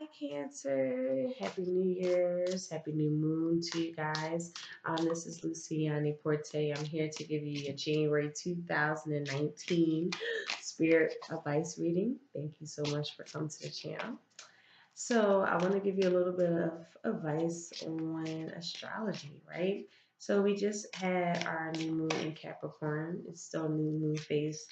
Hi, Cancer. Happy New Year's. Happy New Moon to you guys. This is Luciani Porte. I'm here to give you a January 2019 Spirit Advice reading. Thank you so much for coming to the channel. So, I want to give you a little bit of advice on astrology, right? So, we just had our new moon in Capricorn. It's still new moon phase.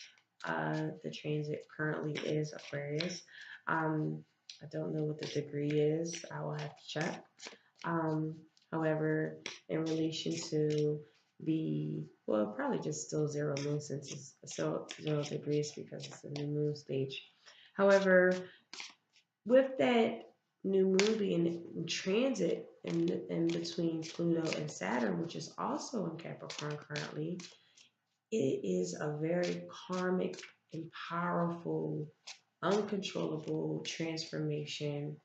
The transit currently is Aquarius. Um, I don't know what the degree is. I will have to check. Um, However, in relation to well, probably just still zero moon since it's still 0 degrees because it's a new moon stage. However, with that new moon being in transit in between Pluto and Saturn, which is also in Capricorn currently, it is a very karmic and powerful, uncontrollable transformation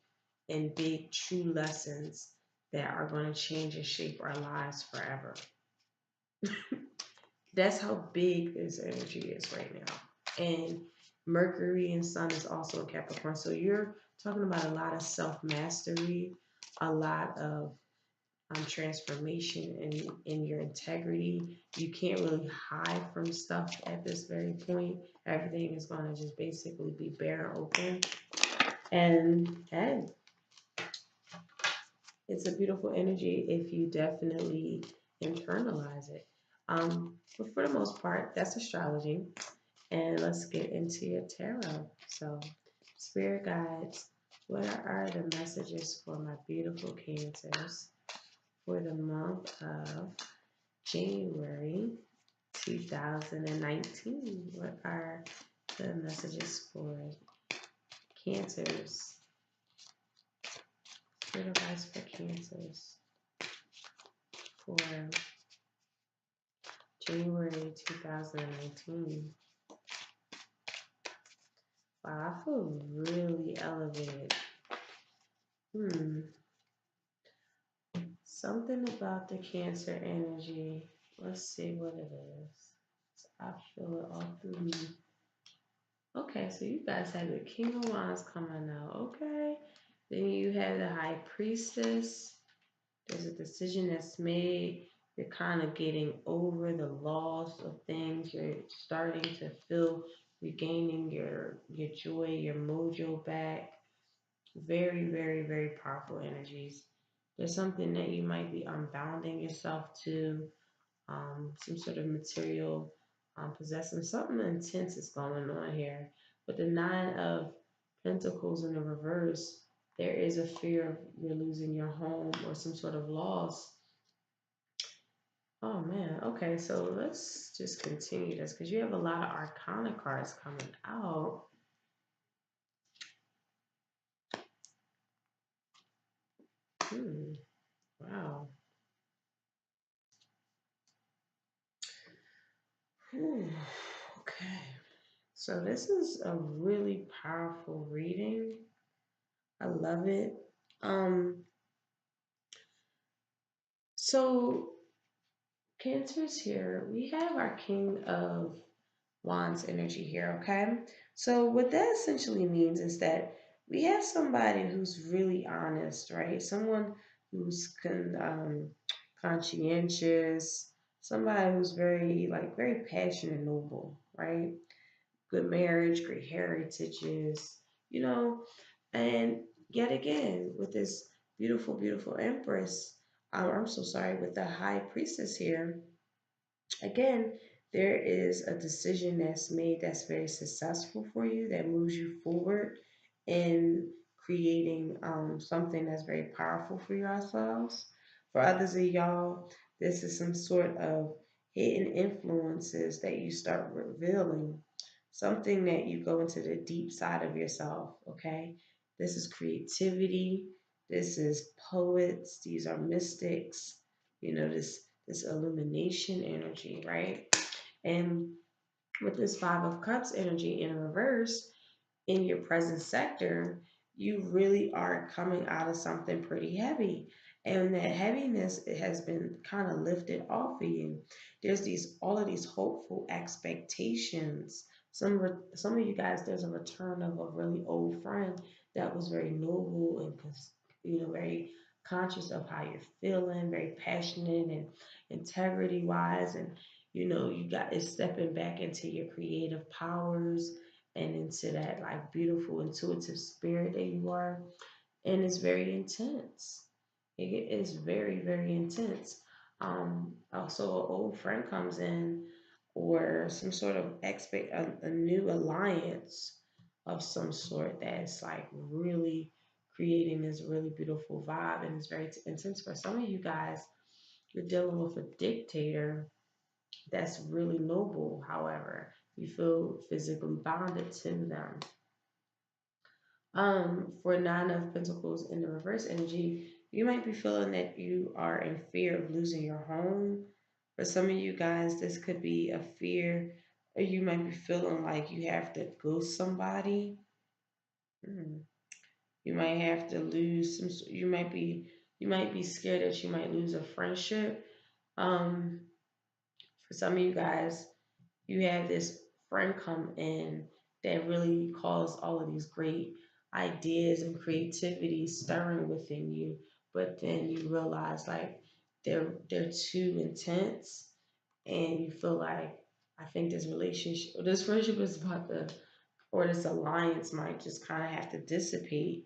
and big true lessons that are going to change and shape our lives forever. That's how big this energy is right now. And Mercury and Sun is also in Capricorn. So you're talking about a lot of self mastery, a lot of transformation in your integrity. You can't really hide from stuff at this very point. Everything is going to just basically be bare and open. And it's a beautiful energy if you definitely internalize it. But for the most part, that's astrology. And let's get into your tarot. So, spirit guides, what are the messages for my beautiful Cancers for the month of January 2019? What are the messages for Cancers? Spirit advice for Cancers for January 2019. Wow, I feel really elevated. Something about the Cancer energy. Let's see what it is. I feel it all through me. Okay, so you guys have the King of Wands coming out. Okay. Then you have the High Priestess. There's a decision that's made. You're kind of getting over the loss of things. You're starting to feel regaining your joy, your mojo back. Very, very, very powerful energies. There's something that you might be unbounding yourself to, some sort of material possession. Something intense is going on here. But the Nine of Pentacles in the reverse, there is a fear of you're losing your home or some sort of loss. Oh man, okay, so let's just continue this because you have a lot of Arcana cards coming out. Wow. Okay. So this is a really powerful reading. I love it. Um, so Cancers here, we have our King of Wands energy here, okay? So what that essentially means is that we have somebody who's really honest, right? Someone who's conscientious, somebody who's very passionate and noble, right? Good marriage, great heritages, you know, and yet again, with this beautiful, beautiful Empress, I'm so sorry, with the High Priestess here, again, there is a decision that's made that's very successful for you, that moves you forward in creating something that's very powerful for yourselves. For others of y'all, this is some sort of hidden influences that you start revealing, something that you go into the deep side of yourself, okay? This is creativity, this is poets, these are mystics, this illumination energy, right? And with this Five of Cups energy in reverse in your present sector, you really are coming out of something pretty heavy. And that heaviness, it has been kind of lifted off of you. There's all of these hopeful expectations. Some of you guys, there's a return of a really old friend that was very noble and very conscious of how you're feeling, very passionate and integrity wise, and you got is stepping back into your creative powers and into that like beautiful intuitive spirit that you are, and it's very intense. It is very, very intense. Also, an old friend comes in, or some sort of a new alliance of some sort that's like really creating this really beautiful vibe, and it's very intense. For some of you guys, you're dealing with a dictator that's really noble. However, you feel physically bonded to them. For Nine of Pentacles in the reverse energy, you might be feeling that you are in fear of losing your home. For some of you guys, this could be a fear, or you might be feeling like you have to ghost somebody. Hmm. You might have to lose some. You might be scared that you might lose a friendship. Um, for some of you guys, you have this friend come in that really cause all of these great ideas and creativity stirring within you, but then you realize like they're too intense, and you feel like I think this friendship is about to, or this alliance might just kind of have to dissipate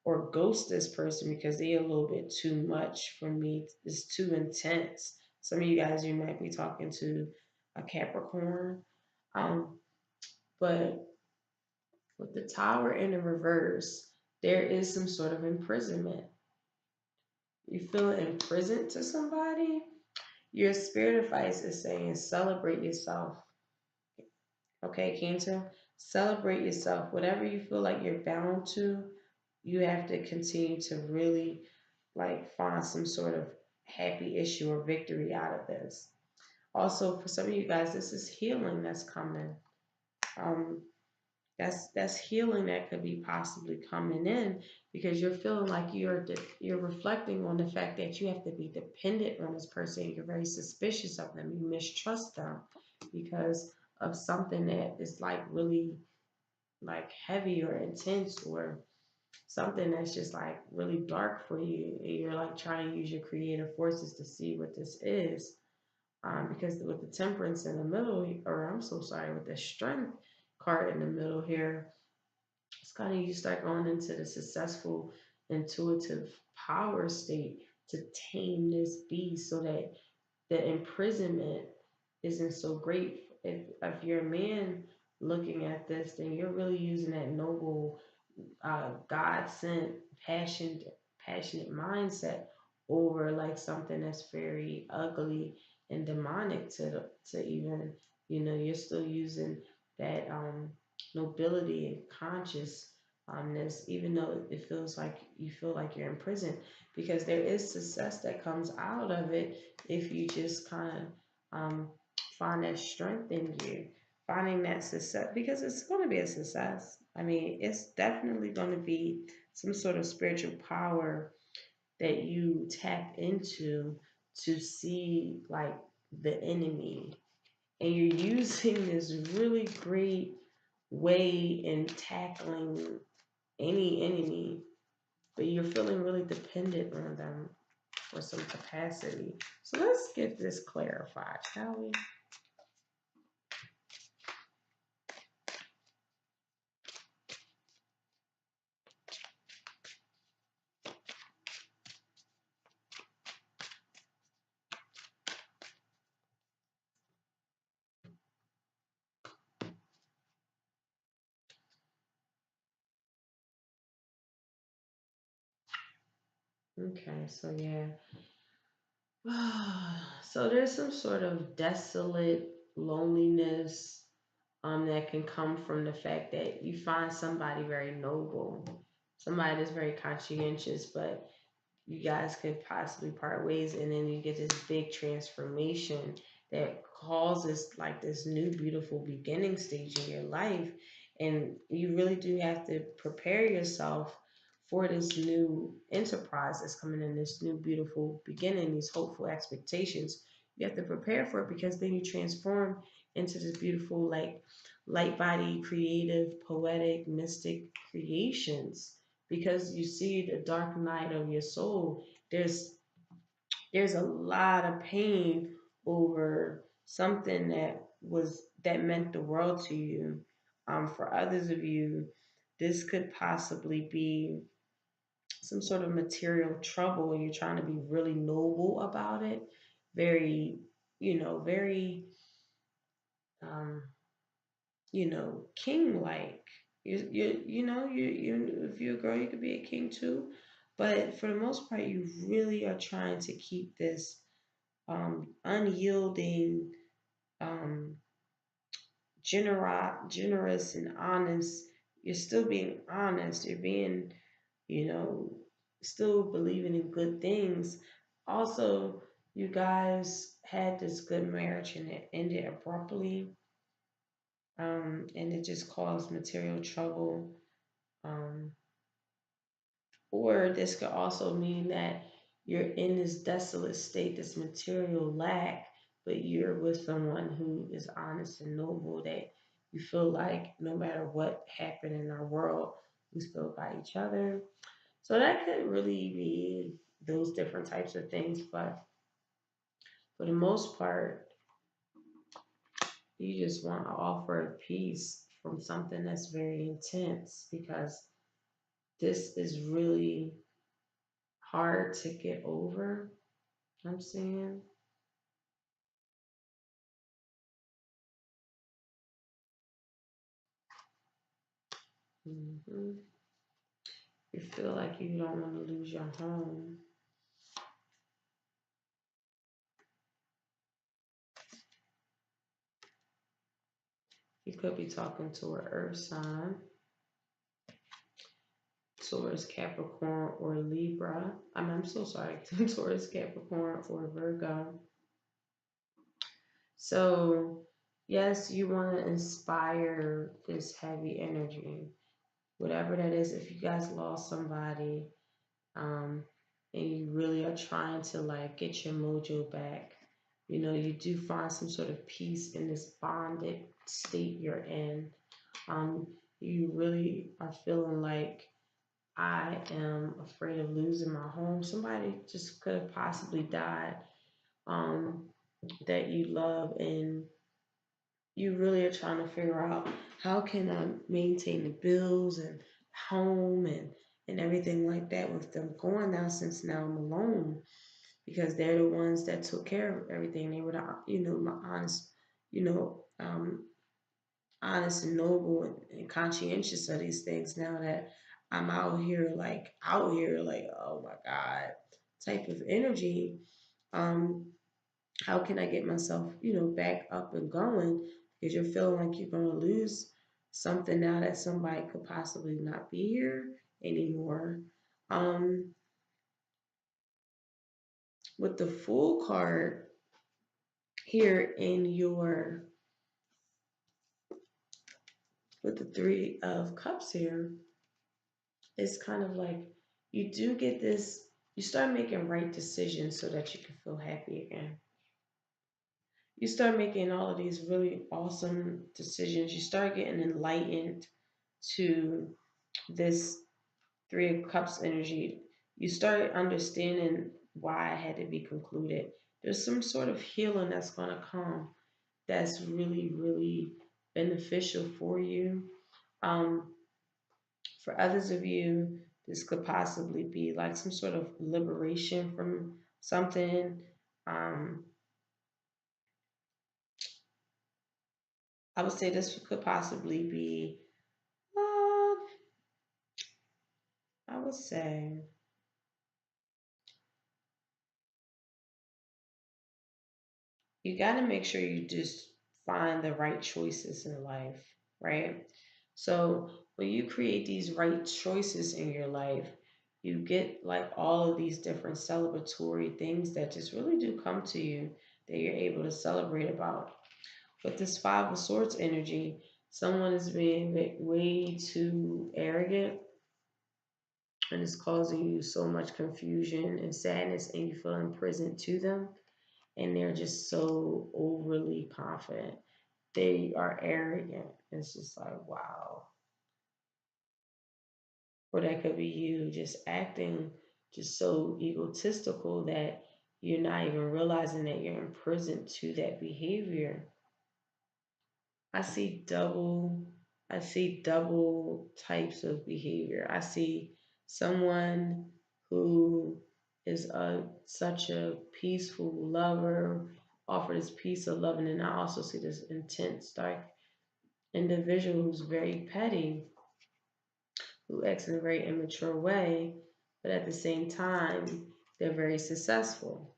or ghost this person because they're a little bit too much for me. It's too intense. Some of you guys, you might be talking to a Capricorn. Um, but with the tower in the reverse, there is some sort of imprisonment. You feel imprisoned to somebody? Your spirit advice is saying celebrate yourself. Okay, Cancer? Celebrate yourself. Whatever you feel like you're bound to, you have to continue to really like find some sort of happy issue or victory out of this. Also, for some of you guys, this is healing that's coming. Um, that's healing that could be possibly coming in because you're feeling like you're reflecting on the fact that you have to be dependent on this person. You're very suspicious of them. You mistrust them because of something that is like really like heavy or intense, or something that's just like really dark for you, and you're like trying to use your creative forces to see what this is. Because with the temperance in the middle, or I'm so sorry, with the strength card in the middle here, it's kind of you start going into the successful intuitive power state to tame this beast so that the imprisonment isn't so great. If you're a man looking at this, then you're really using that noble God sent passionate mindset over like something that's very ugly and demonic to even you're still using that nobility and consciousness, even though it feels like you feel like you're in prison, because there is success that comes out of it if you just kind of find that strength in you, finding that success, because it's going to be a success. I mean, it's definitely going to be some sort of spiritual power that you tap into to see like the enemy, and you're using this really great way in tackling any enemy, but you're feeling really dependent on them for some capacity. So let's get this clarified, shall we? Okay, so yeah. So there's some sort of desolate loneliness that can come from the fact that you find somebody very noble, somebody that's very conscientious, but you guys could possibly part ways, and then you get this big transformation that causes like this new beautiful beginning stage in your life, and you really do have to prepare yourself for this new enterprise that's coming in, this new beautiful beginning, these hopeful expectations. You have to prepare for it, because then you transform into this beautiful like light body creative poetic mystic creations, because you see the dark night of your soul. There's a lot of pain over something that meant the world to you. For others of you, this could possibly be some sort of material trouble, and you're trying to be really noble about it, very, very, um, king like. If you're a girl, you could be a king too. But for the most part, you really are trying to keep this unyielding, um, generous and honest. You're still being honest. You're being, you know, still believing in good things. Also, you guys had this good marriage and it ended abruptly, and it just caused material trouble. Um, or this could also mean that you're in this desolate state, this material lack, but you're with someone who is honest and noble, that you feel like no matter what happened in our world, we still got each other. So that could really be those different types of things. But for the most part, you just want to offer a peace from something that's very intense, because this is really hard to get over. I'm saying, hmm you feel like you don't want to lose your home. You could be talking to an earth sign, Taurus, Capricorn, or Libra. I'm so sorry, Taurus, Capricorn, or Virgo. So, yes, you want to inspire this heavy energy, whatever that is. If you guys lost somebody, um, and you really are trying to like get your mojo back, you do find some sort of peace in this bonded state you're in. Um, you really are feeling like, I am afraid of losing my home. Somebody just could have possibly died, um, that you love, and you really are trying to figure out, how can I maintain the bills and home and everything like that with them going now, since now I'm alone, because they're the ones that took care of everything. They were the, my honest, you know, um, honest and noble and conscientious of these things. Now that I'm out here like, oh my God, type of energy. Um, how can I get myself, back up and going? Because you're feeling like you're going to lose something now that somebody could possibly not be here anymore. Um, with the Fool card here with the Three of Cups here, it's kind of like you do get this, you start making right decisions so that you can feel happy again. You start making all of these really awesome decisions. You start getting enlightened to this Three of Cups energy. You start understanding why it had to be concluded. There's some sort of healing that's going to come, that's really, really beneficial for you. Um, for others of you, this could possibly be like some sort of liberation from something. Um, I would say this could possibly be, uh, I would say, you got to make sure you just find the right choices in life, right? So when you create these right choices in your life, you get like all of these different celebratory things that just really do come to you, that you're able to celebrate about. But this Five of Swords energy, someone is being way too arrogant, and it's causing you so much confusion and sadness, and you feel imprisoned to them, and they're just so overly confident. They are arrogant. It's just like, wow. Or that could be you just acting just so egotistical that you're not even realizing that you're imprisoned to that behavior. I see double I see double types of behavior. I see someone who is such a peaceful lover, offer this peace of love, and then I also see this intense, dark individual who's very petty, who acts in a very immature way, but at the same time, they're very successful,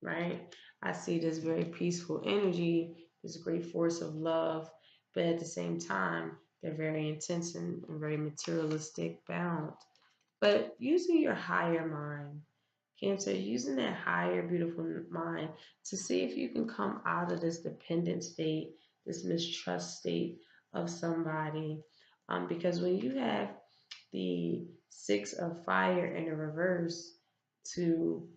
right? I see this very peaceful energy, this great force of love, but at the same time, they're very intense and very materialistic bound. But using your higher mind, Cancer, using that higher, beautiful mind to see if you can come out of this dependent state, this mistrust state of somebody. Because when you have the Six of Fire in the reverse to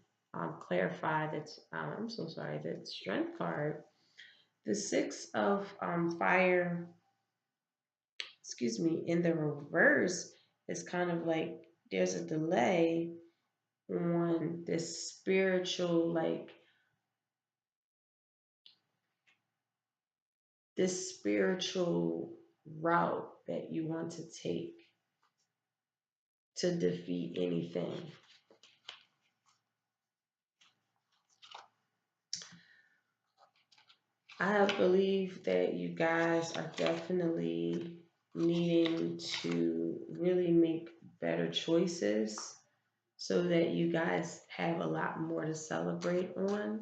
clarify that, I'm so sorry, that Strength card, the Six of Fire, excuse me, in the reverse is kind of like there's a delay on this spiritual, like this spiritual route that you want to take to defeat anything. I believe that you guys are definitely needing to really make better choices so that you guys have a lot more to celebrate on,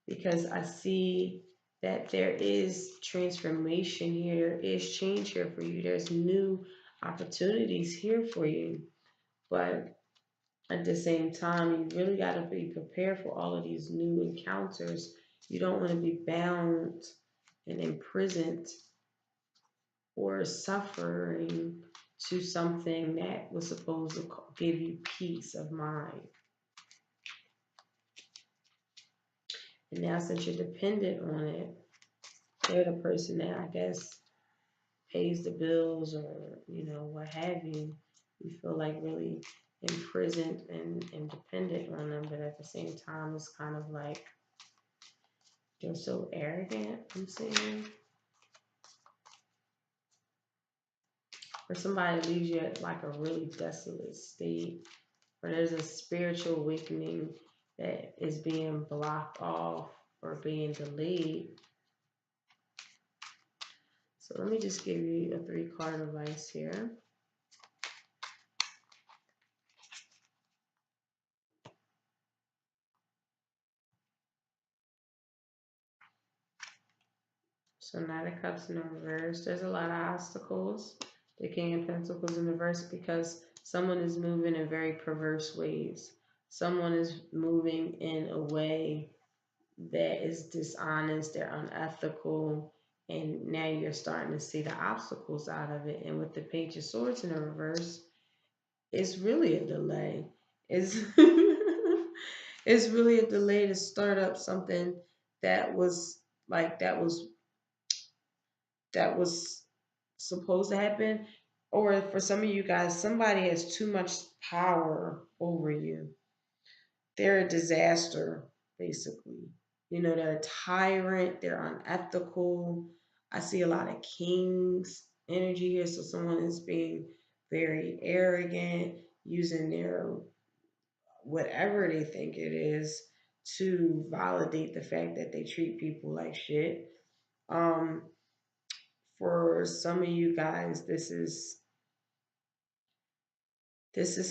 because I see that there is transformation here, there is change here for you, there's new opportunities here for you. But at the same time, you really got to be prepared for all of these new encounters. You don't want to be bound and imprisoned or suffering to something that was supposed to give you peace of mind. And now, since you're dependent on it, they're the person that I guess pays the bills or, what have you. You feel like really imprisoned and dependent on them, but at the same time, it's kind of like they're so arrogant, I'm saying. Or somebody leaves you at like a really desolate state, or there's a spiritual awakening that is being blocked off or being delayed. So let me just give you a 3-card advice here. So Knight of Cups in the reverse. There's a lot of obstacles. The King of Pentacles in reverse because someone is moving in very perverse ways. Someone is moving in a way that is dishonest, they're unethical, and now you're starting to see the obstacles out of it. And with the Page of Swords in the reverse, it's really a delay. It's it's really a delay to start up something that was like that was supposed to happen. Or for some of you guys, somebody has too much power over you. They're a disaster, basically. They're a tyrant, they're unethical. I see a lot of kings energy here. So someone is being very arrogant, using their whatever they think it is to validate the fact that they treat people like shit. Um, for some of you guys, this is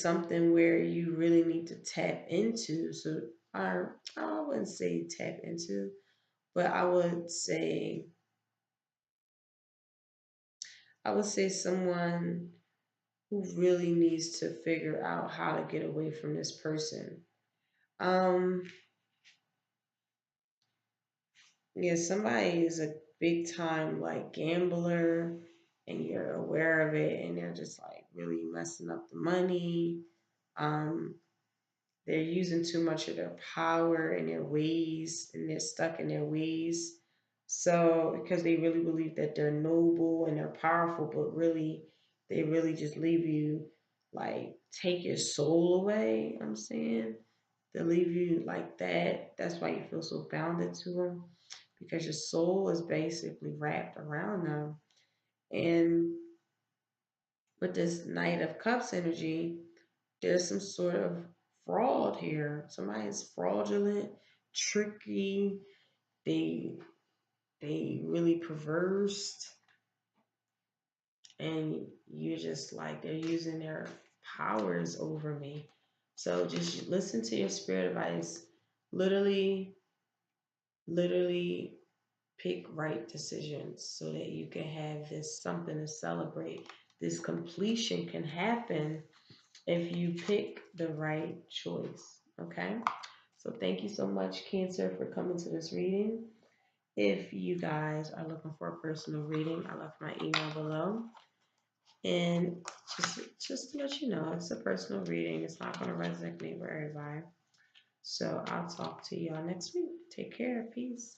something where you really need to tap into. So I wouldn't say tap into, but I would say someone who really needs to figure out how to get away from this person. Um, yeah, somebody is a big time like gambler and you're aware of it and they're just like really messing up the money. Um, they're using too much of their power and their ways and they're stuck in their ways. So, because they really believe that they're noble and they're powerful, but really they really just leave you, like, take your soul away. I'm saying they leave you like that. That's why you feel so bounded to them, because your soul is basically wrapped around them. And with this Knight of Cups energy, there's some sort of fraud here. Somebody's fraudulent, tricky. They they really perverse, and you're just like, they're using their powers over me. So just listen to your spirit advice. Literally, literally pick right decisions so that you can have this something to celebrate. This completion can happen if you pick the right choice. Okay? So thank you so much, Cancer, for coming to this reading. If you guys are looking for a personal reading, I left my email below. And just to let you know, it's a personal reading. It's not going to resonate with everybody. So I'll talk to y'all next week. Take care. Peace.